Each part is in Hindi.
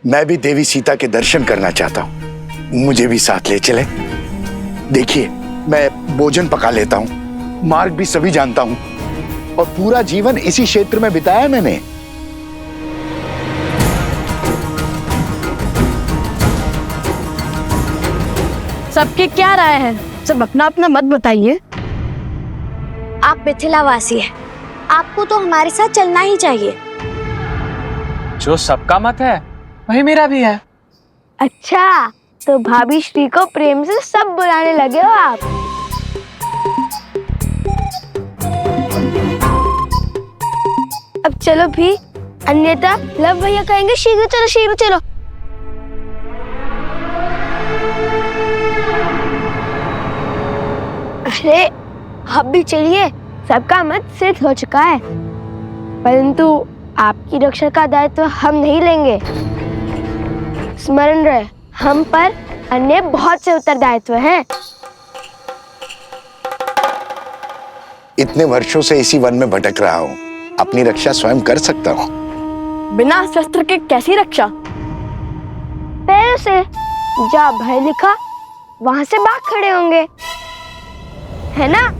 मैं भी देवी सीता के दर्शन करना चाहता हूँ, मुझे भी साथ ले चले। देखिए, मैं भोजन पका लेता हूँ, मार्ग भी सभी जानता हूँ और पूरा जीवन इसी क्षेत्र में बिताया है मैंने। सबके क्या राय है? सब अपना अपना मत बताइए। आप मिथिलावासी हैं, आपको तो हमारे साथ चलना ही चाहिए। जो सबका मत है वही मेरा भी है। अच्छा, तो भाभी श्री को प्रेम से सब बुलाने लगे हो आप। अब चलो भी, अन्यथा लव भैया कहेंगे शीघ्र चलो शीघ्र चलो। अरे अब भी चलिए, सबका मत सिद्ध हो चुका है, परंतु आपकी रक्षा का दायित्व हम नहीं लेंगे। स्मरण रहे, हम पर अन्य बहुत से उत्तरदायित्व हैं। इतने वर्षों से इसी वन में भटक रहा हूँ, अपनी रक्षा स्वयं कर सकता हूँ। बिना शस्त्र के कैसी रक्षा? पैरों से। जहाँ भय लिखा वहां से भाग खड़े होंगे, है ना?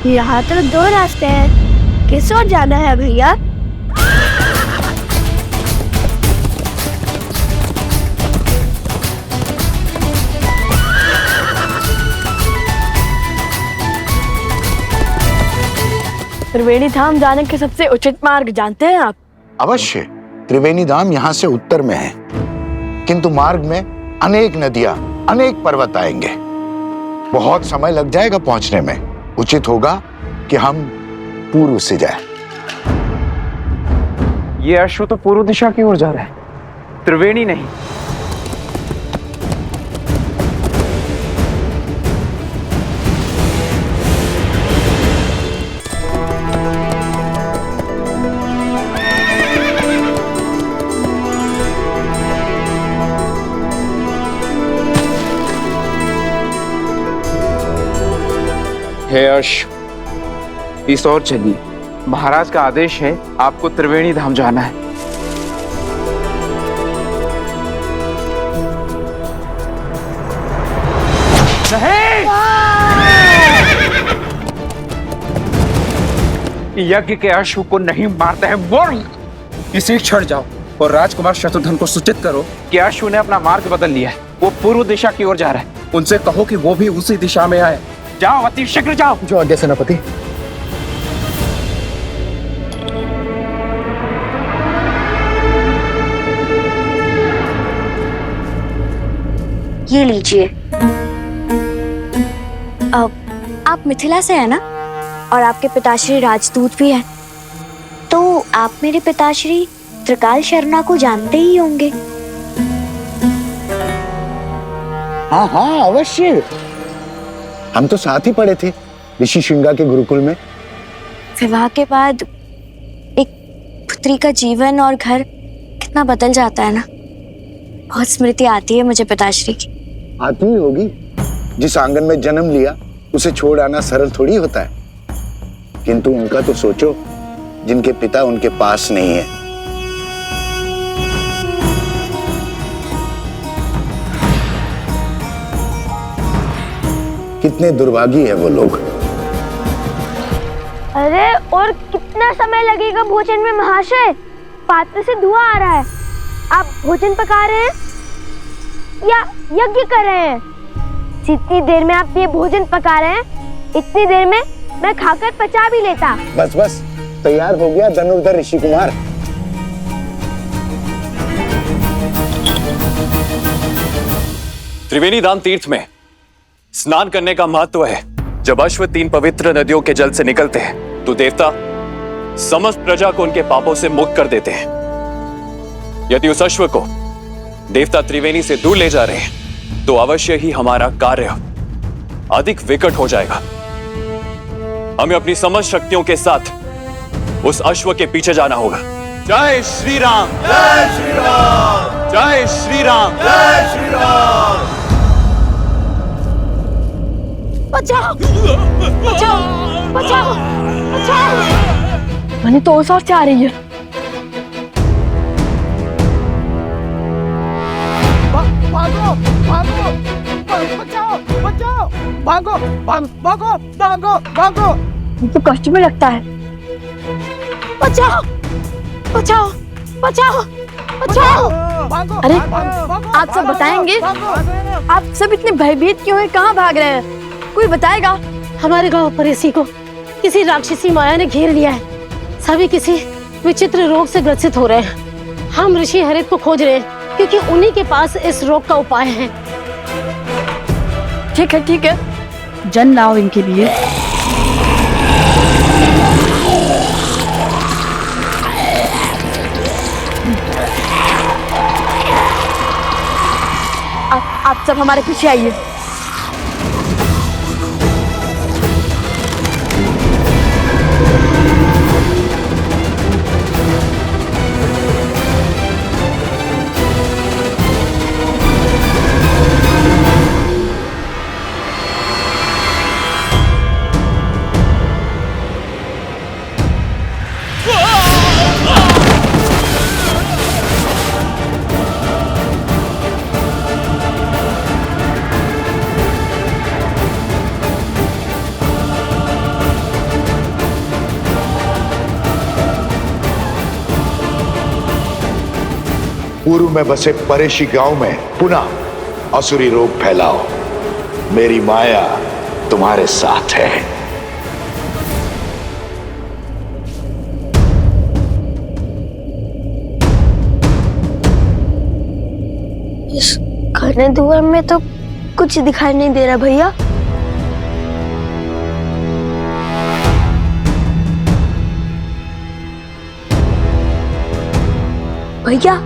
यहाँ तो दो रास्ते हैं, किस ओर जाना है भैया? त्रिवेणी धाम जाने के सबसे उचित मार्ग जानते हैं आप? अवश्य, त्रिवेणी धाम यहाँ से उत्तर में है, किंतु मार्ग में अनेक नदियां, अनेक पर्वत आएंगे। बहुत समय लग जाएगा पहुंचने में। उचित होगा कि हम पूर्व से जाएं। ये अश्व तो पूर्व दिशा की ओर जा रहा है, त्रिवेणी नहीं। हे अश्व, इस ओर चलिए। महाराज का आदेश है, आपको त्रिवेणी धाम जाना है। नहीं! यज्ञ के अश्व को नहीं मारते हैं, मोर! इसी क्षण जाओ और राजकुमार शत्रुघ्न को सूचित करो कि अश्व ने अपना मार्ग बदल लिया है, वो पूर्व दिशा की ओर जा रहा है। उनसे कहो कि वो भी उसी दिशा में आए। जाओ, अति शीघ्र जाओ। जो आज्ञा सेनापति। ये लीजिए। अब आप मिथिला से हैं ना, और आपके पिताश्री राजदूत भी हैं, तो आप मेरे पिताश्री त्रिकाल शर्मा को जानते ही होंगे। हाँ हाँ, अवश्य। हम तो साथ ही पढ़े थे ऋषि श्रृंगा के गुरुकुल में। विवाह के बाद एक पुत्री का जीवन और घर कितना बदल जाता है ना। बहुत स्मृति आती है मुझे पिताश्री की। आती ही होगी, जिस आंगन में जन्म लिया उसे छोड़ आना सरल थोड़ी होता है। किंतु उनका तो सोचो, जिनके पिता उनके पास नहीं है। कितने दुर्भागी है वो लोग। अरे और कितना समय लगेगा भोजन में महाशय? पात्र से धुआं आ रहा है। आप भोजन पका रहे हैं या यज्ञ कर रहे हैं? जितनी देर में आप ये भोजन पका रहे हैं, इतनी देर में मैं खाकर पचा भी लेता। बस बस, तैयार हो गया धनुर्धर ऋषि कुमार। त्रिवेणी धाम तीर्थ में स्नान करने का महत्व है। जब अश्व 3 पवित्र नदियों के जल से निकलते हैं तो देवता समस्त प्रजा को उनके पापों से मुक्त कर देते हैं। यदि उस अश्व को देवता त्रिवेणी से दूर ले जा रहे हैं तो अवश्य ही हमारा कार्य अधिक विकट हो जाएगा। हमें अपनी समस्त शक्तियों के साथ उस अश्व के पीछे जाना होगा। जय श्री राम, जय श्री राम, जय श्री राम, जय श्री राम। बचाओ बचाओ बचाओ बचाओ। मैंने तो उस ओर से आ रही है। भागो भागो बचाओ बचाओ, भागो भागो भागो भागो। तो कष्ट में लगता है। बचाओ बचाओ बचाओ बचाओ। अरे आप सब बताएंगे? आप सब इतने भयभीत क्यों हैं? कहाँ भाग रहे हैं? कोई बताएगा? हमारे गांव परेसी को किसी राक्षसी माया ने घेर लिया है। सभी किसी विचित्र रोग से ग्रसित हो रहे हैं। हम ऋषि हरित को खोज रहे हैं क्योंकि उन्हीं के पास इस रोग का उपाय है। ठीक है, जन लाओ इनके लिए। आप सब हमारे पीछे आइए। पूर्व में बसे परेशी गांव में पुनः असुरी रोग फैलाओ। मेरी माया तुम्हारे साथ है। इस घने धुएं में तो कुछ दिखाई नहीं दे रहा भैया। भैया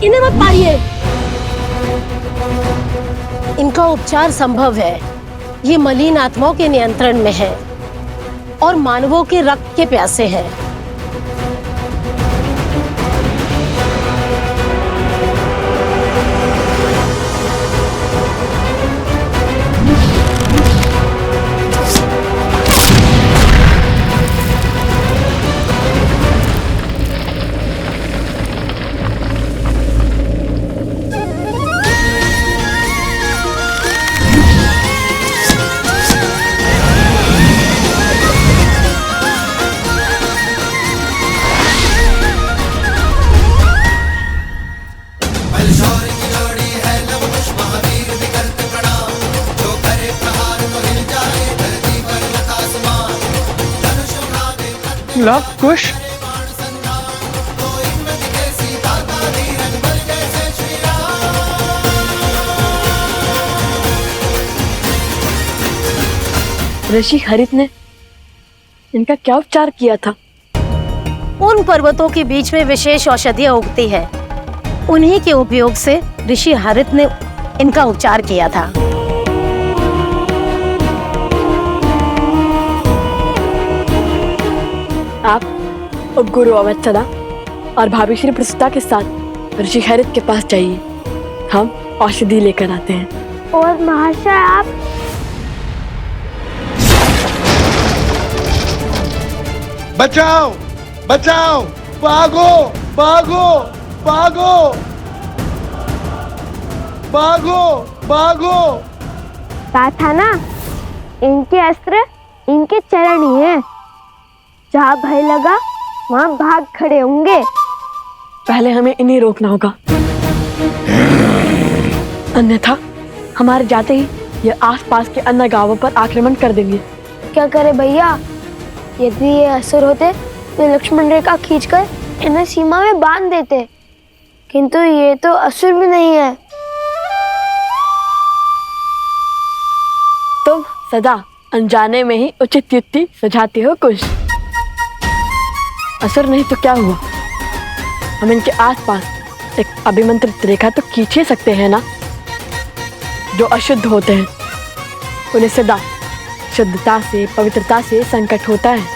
इन्हें मत मारिए। इनका उपचार संभव है। ये मलिन आत्माओं के नियंत्रण में है और मानवों के रक्त के प्यासे हैं। लव कुश ऋषि हरित ने इनका क्या उपचार किया था? उन पर्वतों के बीच में विशेष औषधियां उगती है। उन्हीं के उपयोग से ऋषि हरित ने इनका उपचार किया था। आप और गुरु अवत्सला और भाभी श्री प्रसुता के साथ ऋषि हरित के पास जाइए। हम औषधि लेकर आते हैं। और महाशय आप? बचाओ बचाओ, भागो भागो भागो भागो भागो। कहा था ना, इनके अस्त्र इनके चरण ही हैं। जहाँ भय लगा वहाँ भाग खड़े होंगे। पहले हमें इन्हें रोकना होगा, अन्यथा हमारे जाते ही ये आसपास के अन्य गांवों पर आक्रमण कर देंगे। क्या करे भैया, यदि ये असुर होते तो लक्ष्मण रेखा खींचकर इन्हें सीमा में बांध देते, किंतु ये तो असुर भी नहीं है। तुम सदा अनजाने में ही उचित युक्ति सुझाते हो कुछ। असुर नहीं तो क्या हुआ, हम इनके आसपास एक अभिमंत्रित रेखा तो खींच ही सकते हैं ना। जो अशुद्ध होते हैं उन्हें सदा शुद्धता से, पवित्रता से संकट होता है।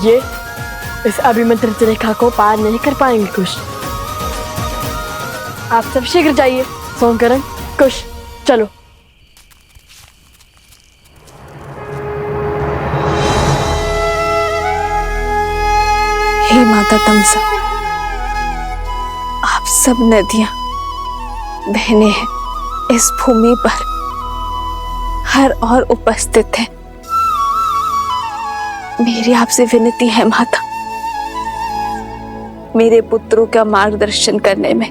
ये इस अभिमंत्रित रेखा को पार नहीं कर पाएंगे कुश। आप सब शीघ्र जाइए। सोमकरण, कुश, चलो। हे माता तमसा, आप सब नदियां बहने हैं इस भूमि पर हर और उपस्थित हैं। मेरी आपसे विनती है माता, मेरे पुत्रों का मार्गदर्शन करने में,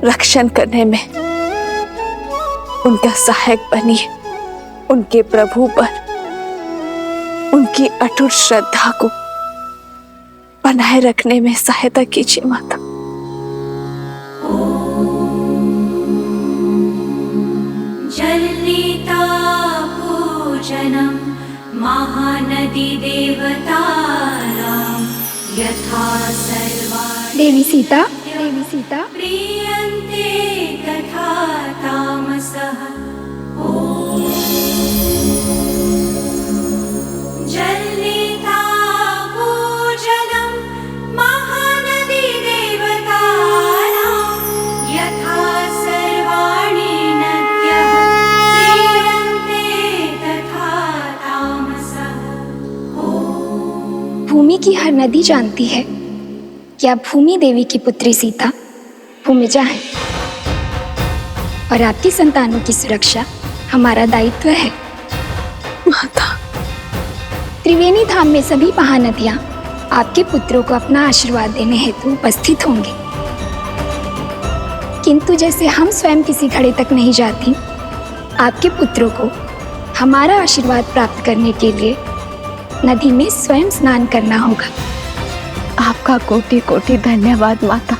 रक्षण करने में उनका सहायक बनिए। उनके प्रभु पर उनकी अटूट श्रद्धा को बनाए रखने में सहायता कीजिए माता। जलनीता पूजनम महानदी देवतानां यथा सर्वाणि देवी सीता प्रीयन्ते तथा तामसः। जलनीता पूजनम महानदी देवतानां यथा सर्वाणि नद्यः प्रीयन्ते तथा तामसः। भूमि की हर नदी जानती है कि आप भूमि देवी की पुत्री सीता भूमिजा है और आपकी संतानों की सुरक्षा हमारा दायित्व है। माता, त्रिवेणी धाम में सभी महानदियां आपके पुत्रों को अपना आशीर्वाद देने हेतु उपस्थित होंगे, किंतु जैसे हम स्वयं किसी घड़े तक नहीं जाती, आपके पुत्रों को हमारा आशीर्वाद प्राप्त करने के लिए नदी में स्वयं स्नान करना होगा। आपका कोटि कोटि धन्यवाद माता।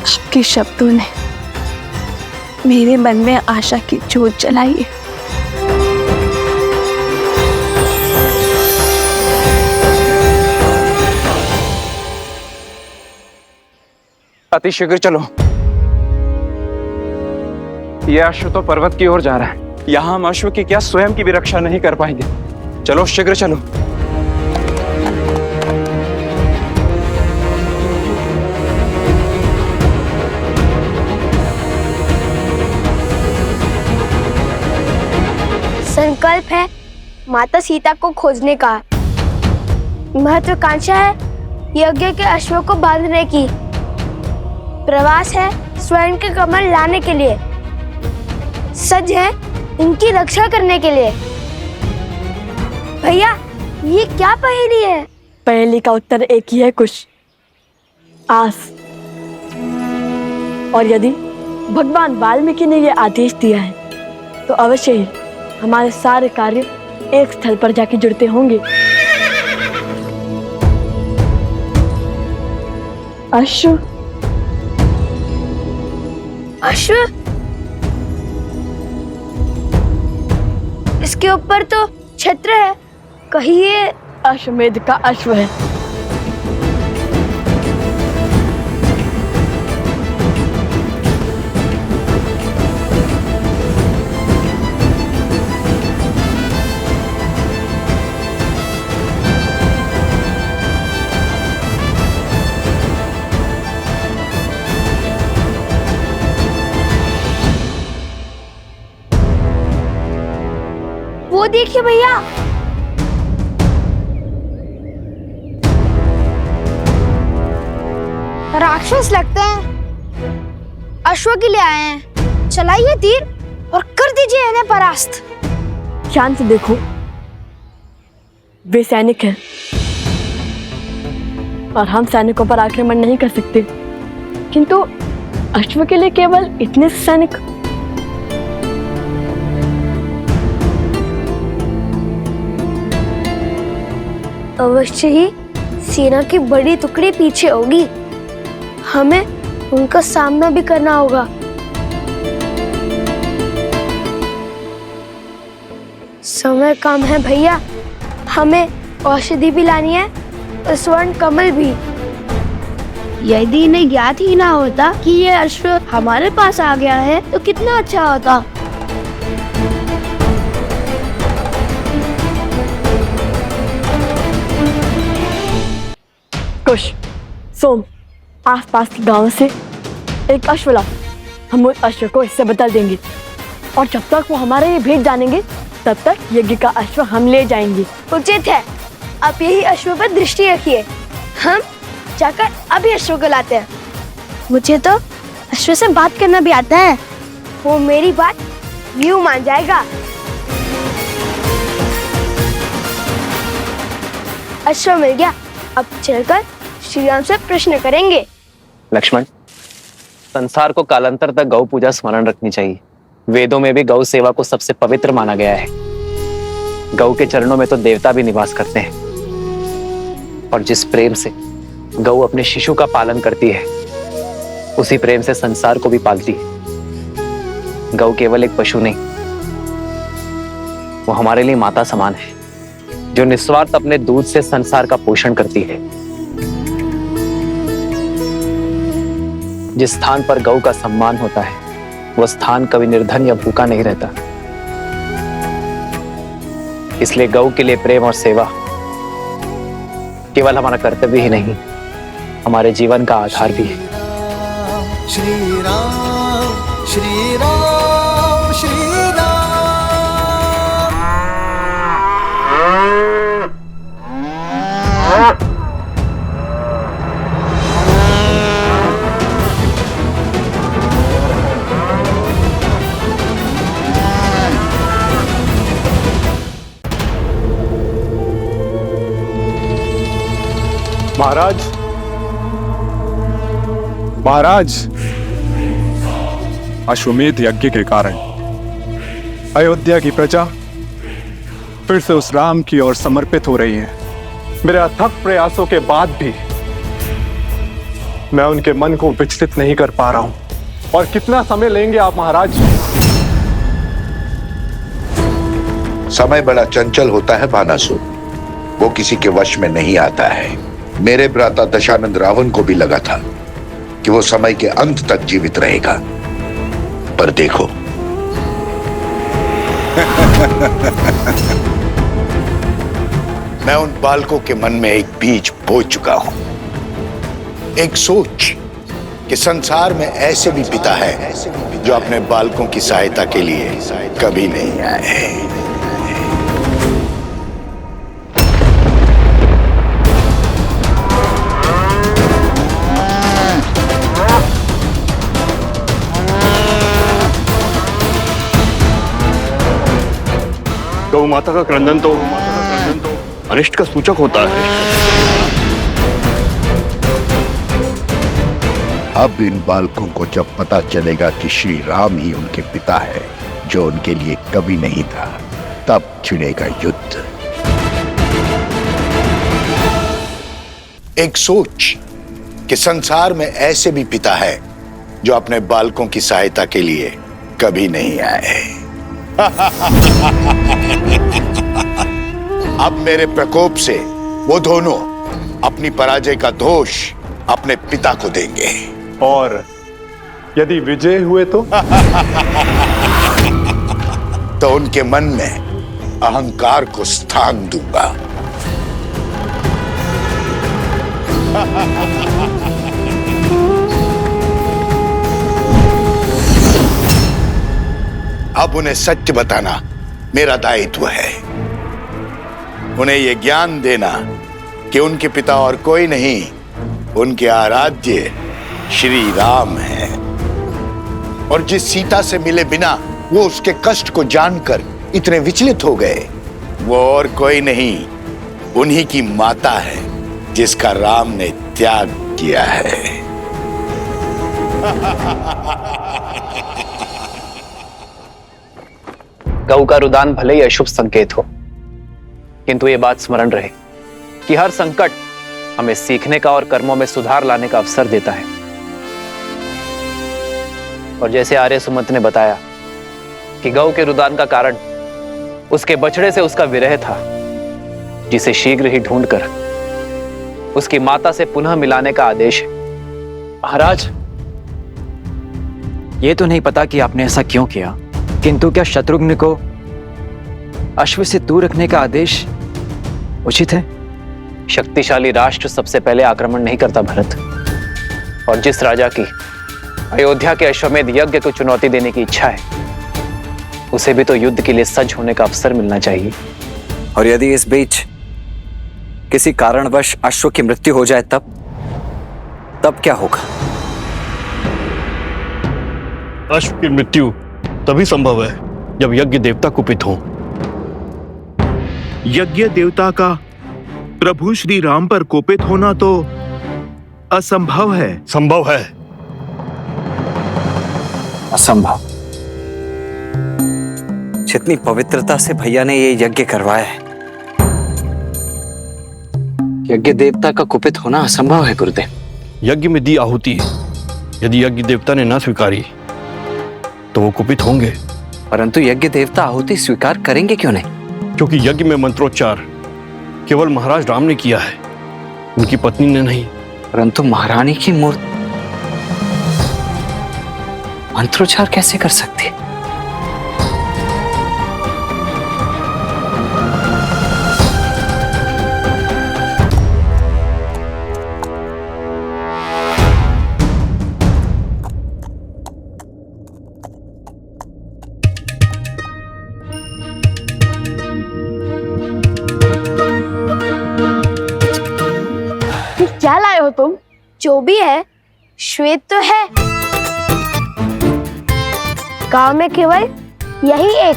आपके शब्दों ने मेरे मन में आशा की ज्योत जलाई है। अतिशीघ्र चलो, यह अश्व तो पर्वत की ओर जा रहा है। यहां हम अश्व की क्या स्वयं की भी रक्षा नहीं कर पाएंगे। चलो शीघ्र चलो। संकल्प है माता सीता को खोजने का। महत्वाकांक्षा है यज्ञ के अश्वों को बांधने की। प्रवास है स्वर्ण के कमल लाने के लिए। सज है इनकी रक्षा करने के लिए। भैया, ये क्या पहेली है? पहेली का उत्तर एक ही है कुश, आस। और यदि भगवान वाल्मीकि ने यह आदेश दिया है तो अवश्य ही हमारे सारे कार्य एक स्थल पर जाके जुड़ते होंगे। अश्व, अश्व? इसके ऊपर तो छत्र है, कहीं ये अश्वमेध का अश्व है। वो देखिए भैया, राक्षस लगते हैं, अश्व के लिए आए हैं। चलाइए तीर और कर दीजिए इन्हें परास्त। ध्यान से देखो, वे सैनिक हैं और हम सैनिकों पर आक्रमण नहीं कर सकते, किंतु अश्व के लिए केवल इतने सैनिक। अवश्य ही सेना की बड़ी टुकड़ी पीछे होगी, हमें उनका सामना भी करना होगा। समय कम है भैया, हमें औषधि भी लानी है और स्वर्ण कमल भी। यदि इन्हें ज्ञात ही ना होता कि ये अश्व हमारे पास आ गया है तो कितना अच्छा होता। कुश, सोम, आसपास के गांव से एक अश्व लाओ। हम उस अश्व को इससे बदल देंगे और जब तक वो हमारे ये भेंट जानेंगे तब तक यज्ञ का अश्व हम ले जाएंगे। उचित है, आप यही अश्व पर दृष्टि रखिए, हम जाकर अभी अश्व को लाते हैं। मुझे तो अश्व से बात करना भी आता है, वो मेरी बात यूं मान जाएगा। अश्व मिल गया, अब चलकर श्री राम से प्रश्न करेंगे। लक्ष्मण, संसार को कालांतर तक गौ पूजा स्मरण रखनी चाहिए। वेदों में भी गौ सेवा को सबसे पवित्र माना गया है। गौ के चरणों में तो देवता भी निवास करते हैं। और जिस प्रेम से गौ अपने शिशु का पालन करती है, उसी प्रेम से संसार को भी पालती है। गौ केवल एक पशु नहीं, वो हमारे लिए माता समान है, जो निस्वार्थ अपने दूध से संसार का पोषण करती है। जिस स्थान पर गौ का सम्मान होता है, वो स्थान कभी निर्धन या भूखा नहीं रहता। इसलिए गौ के लिए प्रेम और सेवा केवल हमारा कर्तव्य ही नहीं, हमारे जीवन का आधार भी है। श्री राम श्री राम श्री राम। महाराज, महाराज, अश्वमेध यज्ञ के कारण अयोध्या की प्रजा फिर से उस राम की ओर समर्पित हो रही है। मेरे अथक प्रयासों के बाद भी मैं उनके मन को विचलित नहीं कर पा रहा हूं। और कितना समय लेंगे आप महाराज? समय बड़ा चंचल होता है भानासुर, वो किसी के वश में नहीं आता है। मेरे भ्राता दशानंद रावण को भी लगा था कि वो समय के अंत तक जीवित रहेगा, पर देखो मैं उन बालकों के मन में एक बीज बो चुका हूं, एक सोच कि संसार में ऐसे भी पिता है जो अपने बालकों की सहायता के लिए कभी नहीं आए। गौ माता का क्रंदन तो अनिष्ट का सूचक होता है। अब इन बालकों को जब पता चलेगा कि श्री राम ही उनके पिता है, जो उनके लिए कभी नहीं था, तब छिड़ेगा युद्ध। एक सोच कि संसार में ऐसे भी पिता है जो अपने बालकों की सहायता के लिए कभी नहीं आए। अब मेरे प्रकोप से वो दोनों अपनी पराजय का दोष अपने पिता को देंगे। और यदि विजय हुए तो उनके मन में अहंकार को स्थान दूंगा। अब उन्हें सत्य बताना मेरा दायित्व है। उन्हें यह ज्ञान देना कि उनके पिता और कोई नहीं, उनके आराध्य श्री राम है। और जिस सीता से मिले बिना वो उसके कष्ट को जानकर इतने विचलित हो गए, वो और कोई नहीं, उन्हीं की माता है जिसका राम ने त्याग किया है। गऊ का रुदान भले ही अशुभ संकेत हो, किंतु ये बात स्मरण रहे कि हर संकट हमें सीखने का और कर्मों में सुधार लाने का अवसर देता है। और जैसे आर्य सुमंत ने बताया कि गऊ के रुदान का कारण उसके बछड़े से उसका विरह था, जिसे शीघ्र ही ढूंढकर उसकी माता से पुनः मिलाने का आदेश है। महाराज, ये तो नहीं पता कि आपने ऐसा क्यों किया, किंतु क्या शत्रुघ्न को अश्व से दूर रखने का आदेश उचित है? शक्तिशाली राष्ट्र सबसे पहले आक्रमण नहीं करता भरत, और जिस राजा की अयोध्या के अश्वमेध यज्ञ को चुनौती देने की इच्छा है, उसे भी तो युद्ध के लिए सज्ज होने का अवसर मिलना चाहिए। और यदि इस बीच किसी कारणवश अश्व की मृत्यु हो जाए तब क्या होगा? अश्व की मृत्यु तभी संभव है जब यज्ञ देवता कुपित हो। यज्ञ देवता का प्रभु श्री राम पर कोपित होना तो असंभव है। संभव है। असंभव। जितनी पवित्रता से भैया ने ये यज्ञ करवाया है, यज्ञ देवता का कुपित होना असंभव है गुरुदेव। यज्ञ में दी आहुति यदि यज्ञ देवता ने ना स्वीकारी तो वो कुपित होंगे। परंतु यज्ञ देवता आहुति स्वीकार करेंगे क्यों नहीं? क्योंकि यज्ञ में मंत्रोच्चार केवल महाराज राम ने किया है, उनकी पत्नी ने नहीं। परंतु महारानी की मूर्ति मंत्रोच्चार कैसे कर सकती है? क्या लाए हो तुम? जो भी है, श्वेत तो है। गांव में केवल यही एक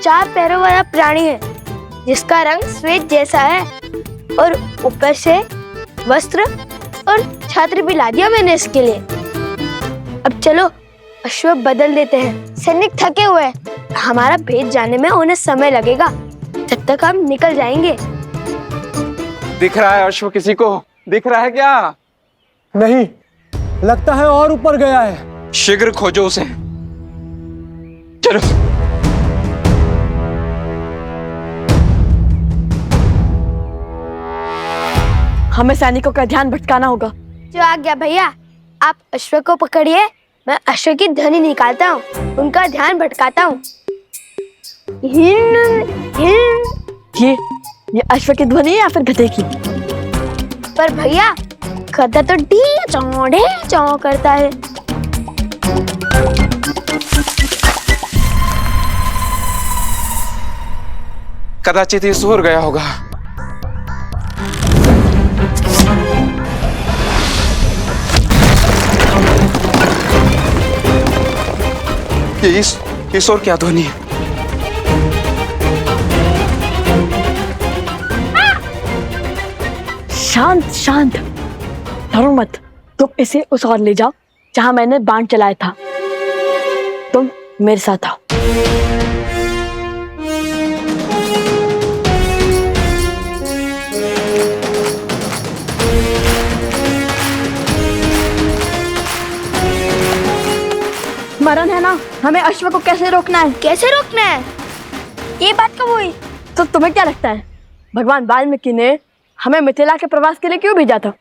4 पैरों वाला प्राणी है जिसका रंग श्वेत जैसा है, और ऊपर से वस्त्र और छात्र भी ला दिया मैंने इसके लिए। अब चलो अश्व बदल देते हैं। सैनिक थके हुए हैं, हमारा भेद जाने में उन्हें समय लगेगा, जब तक हम निकल जाएंगे। दिख रहा है अश्व किसी को? दिख रहा है क्या? नहीं, लगता है और ऊपर गया है। शीघ्र खोजो उसे। चलो। हमें सैनिकों का ध्यान भटकाना होगा। जो आ गया भैया, आप अश्व को पकड़िए, मैं अश्व की ध्वनि निकालता हूँ, उनका ध्यान भटकाता हूँ। ये अश्व की ध्वनि या फिर गधे की? पर भैया, गधा तो ढी चौ करता है। कदाचित ये सूर गया होगा। ये इस और क्या ध्वनि है? शांत शांत, डरो मत। तुम इसे उस ओर ले जाओ जहां मैंने बाण चलाया था। तुम मेरे साथ आओ। मरण है ना, हमें अश्व को कैसे रोकना है? कैसे रोकना है? ये बात कब हुई? तो तुम्हें क्या लगता है, भगवान वाल्मीकि ने हमें मिथिला के प्रवास के लिए क्यों भेजा था?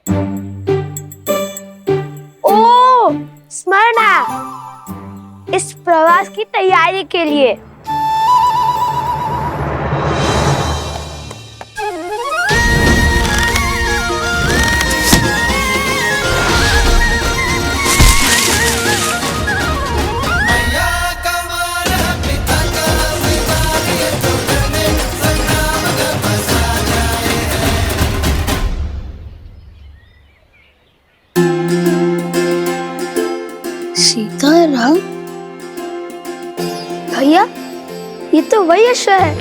ओ, स्मरण है, इस प्रवास की तैयारी के लिए। सीताराम? भैया, ये तो वही अश्व है।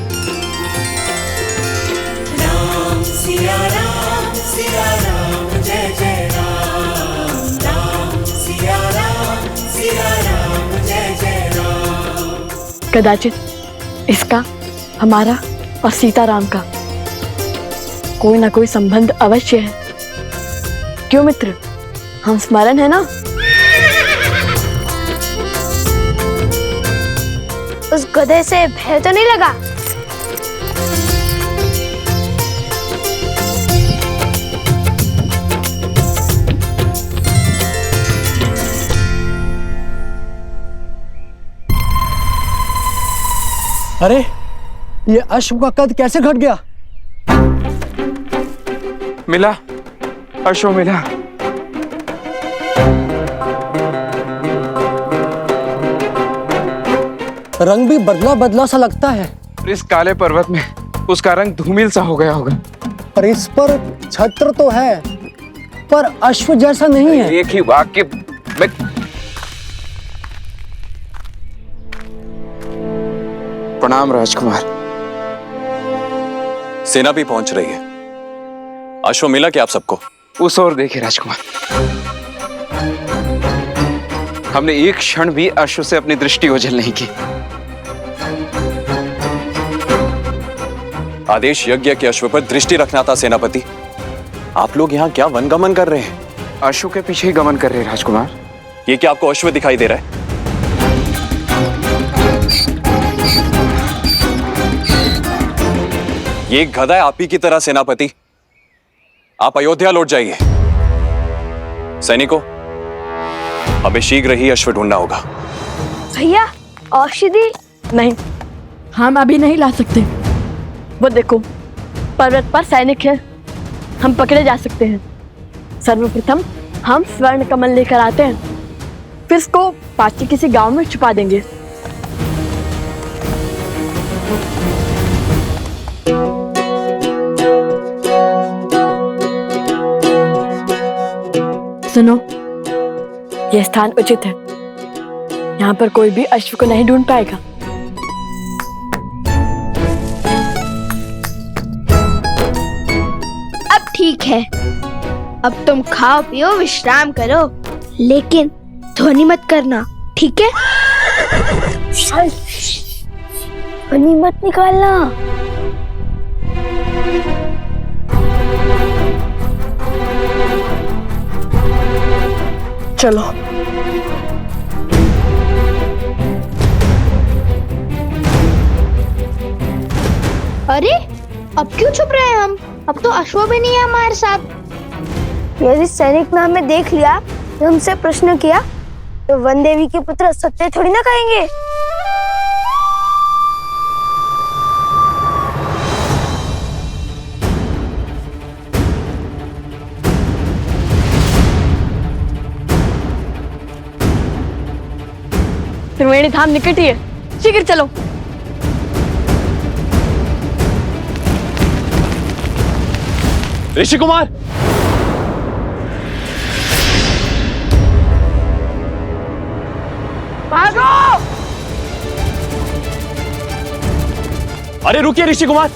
राम सिया राम जय जय राम। राम सिया राम जय जय राम। कदाचित इसका, हमारा और सीताराम का कोई ना कोई संबंध अवश्य है। क्यों मित्र, हम स्मरण है ना? उस गधे से भय तो नहीं लगा? अरे, ये अश्व का कद कैसे घट गया? मिला, अश्व मिला। रंग भी बदला बदला सा लगता है। इस काले पर्वत में उसका रंग धूमिल सा हो गया होगा। पर इस पर छत्र तो है, पर अश्व जैसा नहीं है। एक ही वाक्य में प्रणाम राजकुमार। सेना भी पहुंच रही है। अश्व मिला क्या आप सबको? उस ओर देखिए राजकुमार, हमने एक क्षण भी अश्व से अपनी दृष्टि ओझल नहीं की। आदेश यज्ञ के अश्व पर दृष्टि रखना था सेनापति। आप लोग यहाँ क्या वनगमन कर रहे हैं? अश्व के पीछे ही गमन कर रहे हैं राजकुमार। ये क्या आपको अश्व दिखाई दे रहा है? ये एक गधा है आप ही की तरह सेनापति। आप अयोध्या लौट जाइए। सैनिकों, हमें शीघ्र ही अश्व ढूंढना होगा। भैया, औषधि? नहीं, हम अभी नहीं ला सकते। वो देखो, पर्वत पर सैनिक है, हम पकड़े जा सकते हैं। सर्वप्रथम हम स्वर्ण कमल लेकर आते हैं, फिर इसको पास के किसी गांव में छुपा देंगे। सुनो, यह स्थान उचित है। यहाँ पर कोई भी अश्व को नहीं ढूंढ पाएगा। अब ठीक है, अब तुम खाओ पियो विश्राम करो, लेकिन ध्वनि मत करना, ठीक है? ध्वनि मत निकालना। चलो। अरे, अब क्यों छुप रहे हैं हम? अब तो अश्व भी नहीं है हमारे साथ। यदि सैनिक ने हमें देख लिया, तो हमसे प्रश्न किया, तो वन देवी के पुत्र सत्य थोड़ी ना कहेंगे। त्रिवेणी धाम निकट ही है, शीघ्र चलो। ऋषि कुमार, भागो! अरे रुकिए ऋषि कुमार।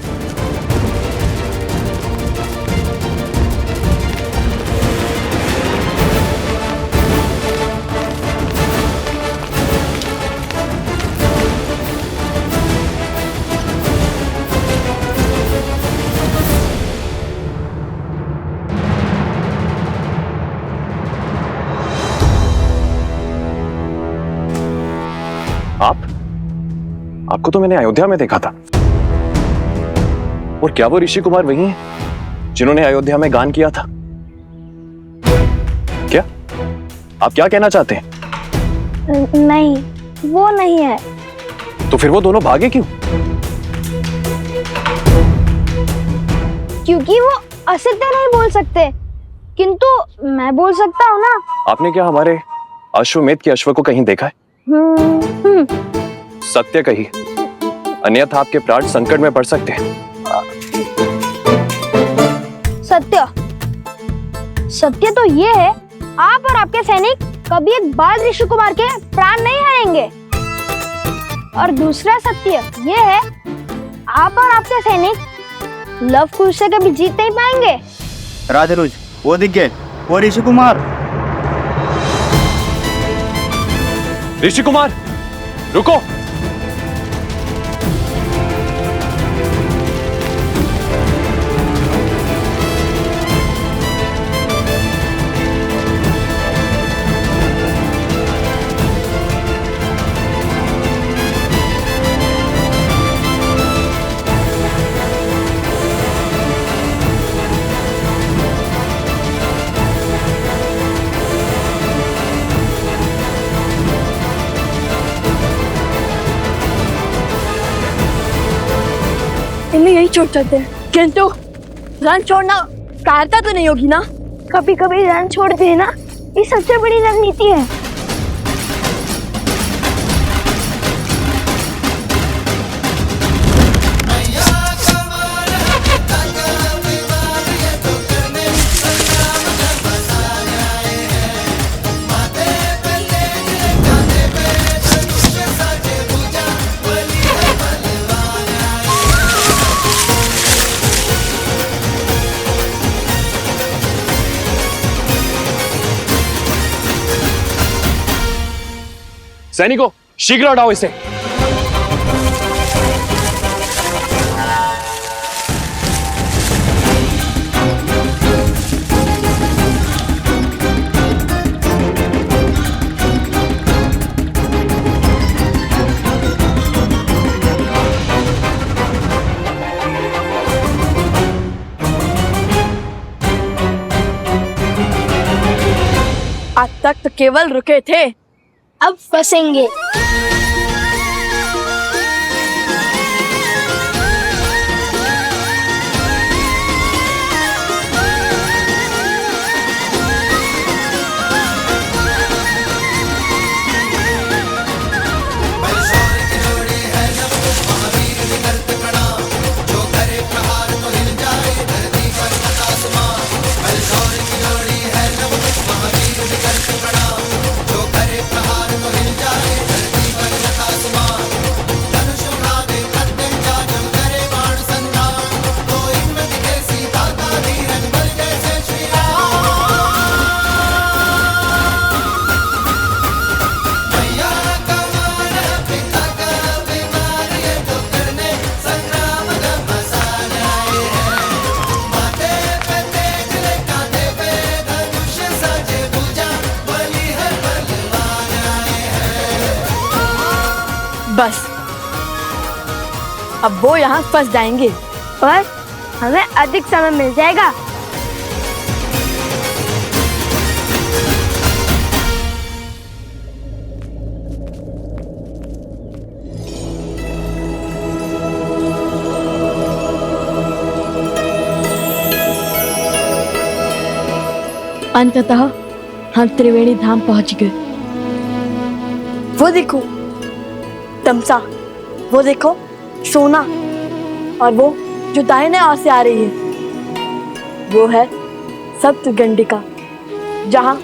आपको तो मैंने अयोध्या में देखा था। और क्या वो ऋषि कुमार वही हैं जिन्होंने अयोध्या में गान किया था। क्या आप क्या कहना चाहते हैं? नहीं, वो नहीं है। तो फिर वो दोनों भागे क्यों? क्योंकि वो असत्य नहीं बोल सकते, किंतु मैं बोल सकता हूँ ना। आपने क्या हमारे अश्वमेध के अश्व को कहीं देखा है? सत्य कही, अन्यथा आपके प्राण संकट में पड़ सकते हैं। सत्य सत्य तो ये है, आप और आपके सैनिक कभी एक बाल ऋषि कुमार के प्राण नहीं हारेंगे। और दूसरा सत्य ये है, आप और आपके सैनिक लव कुश से कभी जीत नहीं पाएंगे। राजरुज, वो दिख गए, वो ऋषि कुमार। ऋषि कुमार रुको। इन्हें यही छोड़ सकते हैं, किंतु रन छोड़ना कारता तो नहीं होगी ना। कभी कभी रन छोड़ देना ये सबसे बड़ी रणनीति है। सैनिकों, शीघ्र हटाओ इसे। आज तक तो केवल रुके थे, अब फंसेंगे। बस अब वो यहाँ फंस जाएंगे और हमें अधिक समय मिल जाएगा। अंततः हम त्रिवेणी धाम पहुंच गए। वो देखो तमसा, वो देखो सोना, और वो जो दाहिने ओर से आ रही है वो है सप्तगंडिका, जहाँ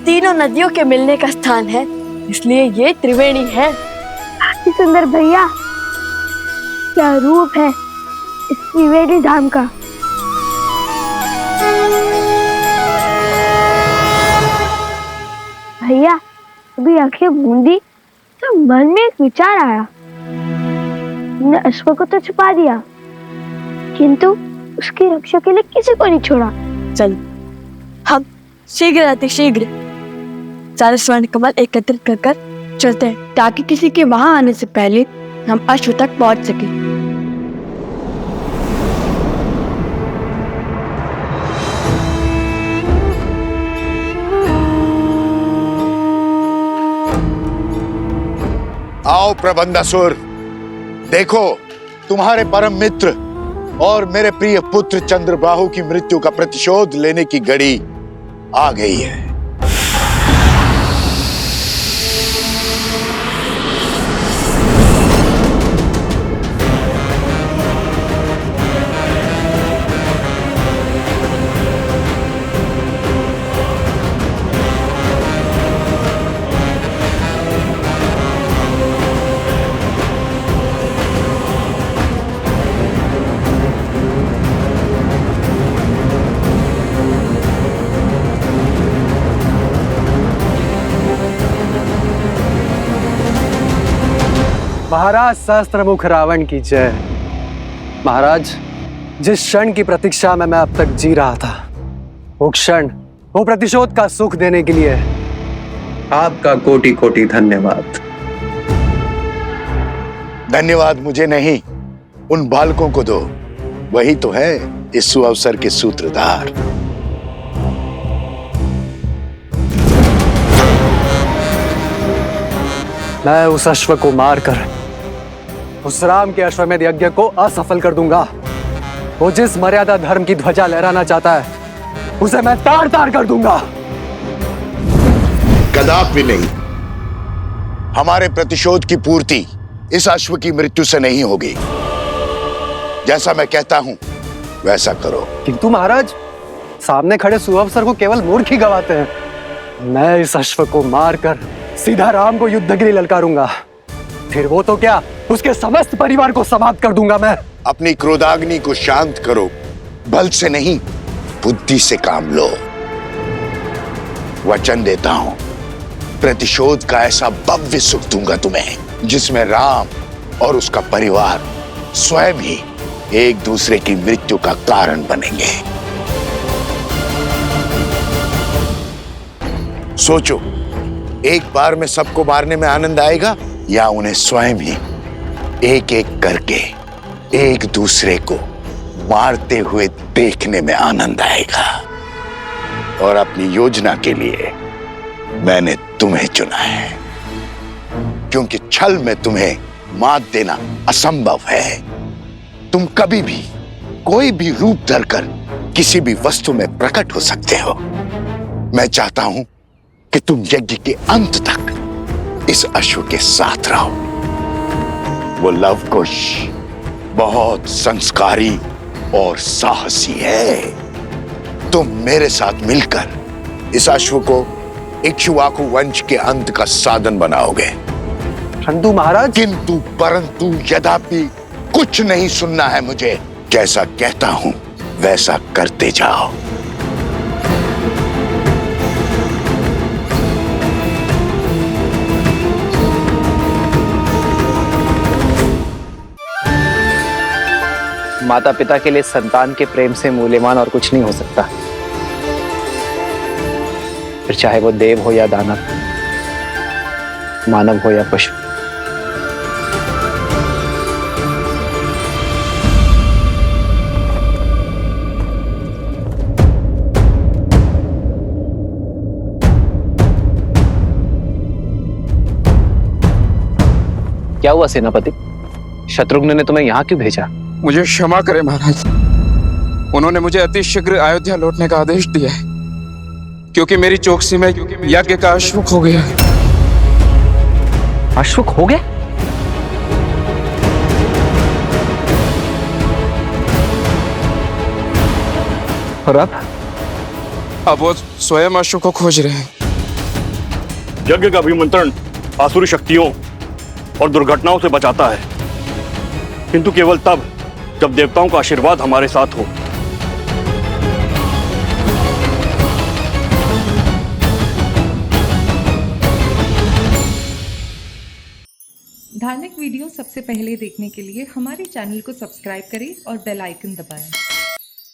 तीनों नदियों के मिलने का स्थान है, इसलिए ये त्रिवेणी है। अति सुंदर भैया, क्या रूप है इस त्रिवेणी धाम का। भैया अभी आंखें मूंदी तो मन में एक विचार आया। हमने अश्व को तो छुपा दिया, किंतु उसकी रक्षा के लिए किसी को नहीं छोड़ा। चल हम शीघ्र अतिशीघ्र सारे स्वर्ण कमल एकत्रित कर कर चलते हैं, ताकि किसी के वहां आने से पहले हम अश्व तक पहुंच सके। आओ प्रबंधासुर, देखो तुम्हारे परम मित्र और मेरे प्रिय पुत्र चंद्रबाहु की मृत्यु का प्रतिशोध लेने की घड़ी आ गई है। महाराज सहस्त्रमुख रावण की जय। महाराज, जिस क्षण की प्रतीक्षा में मैं अब तक जी रहा था, वो क्षण, वो प्रतिशोध का सुख देने के लिए आपका कोटि कोटि धन्यवाद। धन्यवाद मुझे नहीं, उन बालकों को दो, वही तो है इस सुअवसर के सूत्रधार। मैं उस अश्व को मारकर उस राम के अश्वमेध यज्ञ को असफल कर दूंगा। वो जिस मर्यादा धर्म की ध्वजा लहराना चाहता है, उसे मैं तार तार कर दूंगा। कदापि नहीं। हमारे प्रतिशोध की पूर्ति इस अश्व की मृत्यु से नहीं होगी। जैसा मैं कहता हूं वैसा करो। किंतु महाराज, सामने खड़े सुअवसर को केवल मूर्ख ही गवाते हैं। मैं इस अश्व को मारकर सीधा राम को युद्ध के लिए ललकारूंगा। फिर वो तो क्या, उसके समस्त परिवार को समाप्त कर दूंगा मैं। अपनी क्रोधाग्नि को शांत करो, बल से नहीं बुद्धि से काम लो। वचन देता हूं, प्रतिशोध का ऐसा भव्य सुख दूंगा तुम्हें, जिसमें राम और उसका परिवार स्वयं ही एक दूसरे की मृत्यु का कारण बनेंगे। सोचो, एक बार में सबको मारने में आनंद आएगा या उन्हें स्वयं ही एक एक करके एक दूसरे को मारते हुए देखने में आनंद आएगा। और अपनी योजना के लिए मैंने तुम्हें चुना है, क्योंकि छल में तुम्हें मात देना असंभव है। तुम कभी भी कोई भी रूप धरकर किसी भी वस्तु में प्रकट हो सकते हो। मैं चाहता हूं कि तुम यज्ञ के अंत तक इस अश्व के साथ रहो। वो लवकुश बहुत संस्कारी और साहसी है। तुम मेरे साथ मिलकर इस अश्व को इक्ष्वाकु वंश के अंत का साधन बनाओगे। परंतु महाराज, किंतु परंतु यद्यपि कुछ नहीं सुनना है मुझे। जैसा कहता हूं वैसा करते जाओ। माता पिता के लिए संतान के प्रेम से मूल्यवान और कुछ नहीं हो सकता, फिर चाहे वो देव हो या दानव, मानव हो या पशु। क्या हुआ सेनापति? शत्रुघ्न ने तुम्हें यहाँ क्यों भेजा? मुझे क्षमा करें महाराज, उन्होंने मुझे अति शीघ्र अयोध्या लौटने का आदेश दिया है, क्योंकि मेरी चौकसी में यज्ञ का अश्वक हो गया। अश्वक हो गया? और अब वो स्वयं अश्व को खोज रहे हैं। यज्ञ का अभिमंत्रण आसुरी शक्तियों और दुर्घटनाओं से बचाता है, किंतु केवल तब जब देवताओं का आशीर्वाद हमारे साथ हो। धार्मिक वीडियो सबसे पहले देखने के लिए हमारे चैनल को सब्सक्राइब करें और बेल आइकन दबाएं।